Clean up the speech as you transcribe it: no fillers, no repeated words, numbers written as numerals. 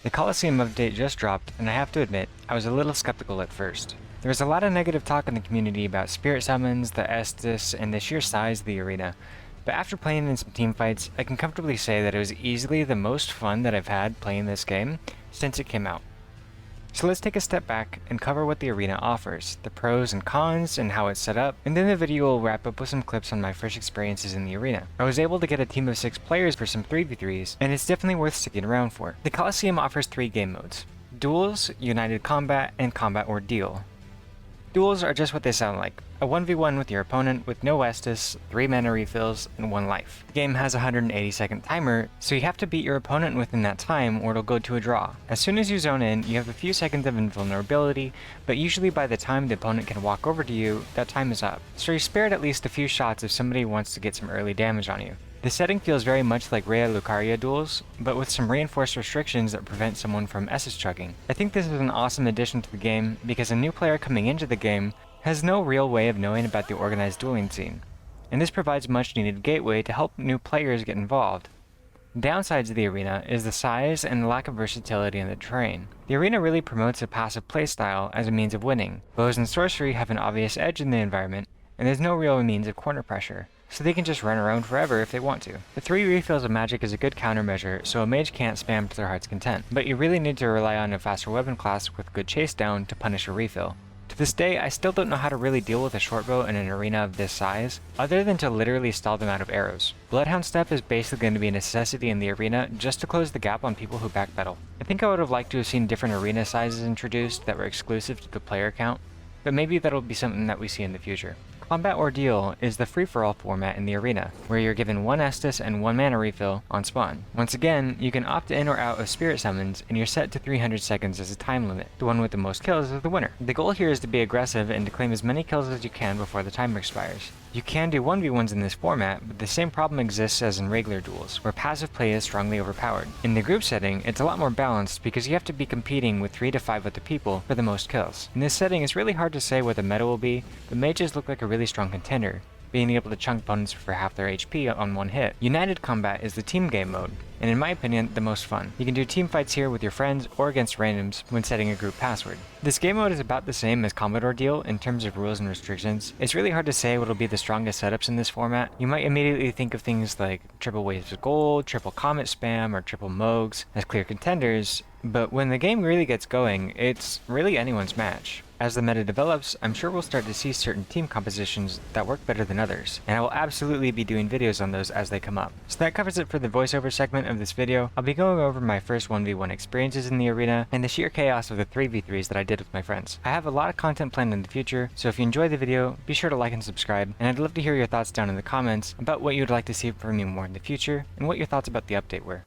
The Colosseum update just dropped, and I have to admit, I was a little skeptical at first. There was a lot of negative talk in the community about spirit summons, the Estus, and the sheer size of the arena, but after playing in some teamfights, I can comfortably say that it was easily the most fun that I've had playing this game since it came out. So let's take a step back and cover what the arena offers, the pros and cons, and how it's set up, and then the video will wrap up with some clips on my first experiences in the arena. I was able to get a team of 6 players for some 3v3s, and it's definitely worth sticking around for. The Colosseum offers 3 game modes: Duels, United Combat, and Combat Ordeal. Duels are just what they sound like, a 1v1 with your opponent with no Estus, 3 mana refills, and 1 life. The game has a 180-second timer, so you have to beat your opponent within that time or it'll go to a draw. As soon as you zone in, you have a few seconds of invulnerability, but usually by the time the opponent can walk over to you, that time is up. So you're spared at least a few shots if somebody wants to get some early damage on you. The setting feels very much like Rhea Lucaria duels, but with some reinforced restrictions that prevent someone from Estus chugging. I think this is an awesome addition to the game because a new player coming into the game has no real way of knowing about the organized dueling scene, and this provides much needed gateway to help new players get involved. Downsides of the arena is the size and the lack of versatility in the terrain. The arena really promotes a passive playstyle as a means of winning. Bows and sorcery have an obvious edge in the environment, and there's no real means of corner pressure, so they can just run around forever if they want to. The 3 refills of magic is a good countermeasure, so a mage can't spam to their heart's content, but you really need to rely on a faster weapon class with good chase down to punish a refill. To this day, I still don't know how to really deal with a shortbow in an arena of this size, other than to literally stall them out of arrows. Bloodhound Step is basically going to be a necessity in the arena just to close the gap on people who backpedal. I think I would have liked to have seen different arena sizes introduced that were exclusive to the player count, but maybe that'll be something that we see in the future. Combat Ordeal is the free-for-all format in the arena, where you're given 1 Estus and 1 mana refill on spawn. Once again, you can opt in or out of spirit summons, and you're set to 300 seconds as a time limit. The one with the most kills is the winner. The goal here is to be aggressive and to claim as many kills as you can before the timer expires. You can do 1v1s in this format, but the same problem exists as in regular duels, where passive play is strongly overpowered. In the group setting, it's a lot more balanced because you have to be competing with 3 to 5 other people for the most kills. In this setting, it's really hard to say what the meta will be, but mages look like a really strong contender, being able to chunk opponents for half their HP on 1 hit. United Combat is the team game mode, and in my opinion, the most fun. You can do team fights here with your friends or against randoms when setting a group password. This game mode is about the same as Combat Ordeal in terms of rules and restrictions. It's really hard to say what will be the strongest setups in this format. You might immediately think of things like triple waves of gold, triple comet spam, or triple mogs as clear contenders, but when the game really gets going, it's really anyone's match. As the meta develops, I'm sure we'll start to see certain team compositions that work better than others, and I will absolutely be doing videos on those as they come up. So that covers it for the voiceover segment of this video. I'll be going over my first 1v1 experiences in the arena, and the sheer chaos of the 3v3s that I did with my friends. I have a lot of content planned in the future, so if you enjoyed the video, be sure to like and subscribe, and I'd love to hear your thoughts down in the comments about what you would like to see from me more in the future, and what your thoughts about the update were.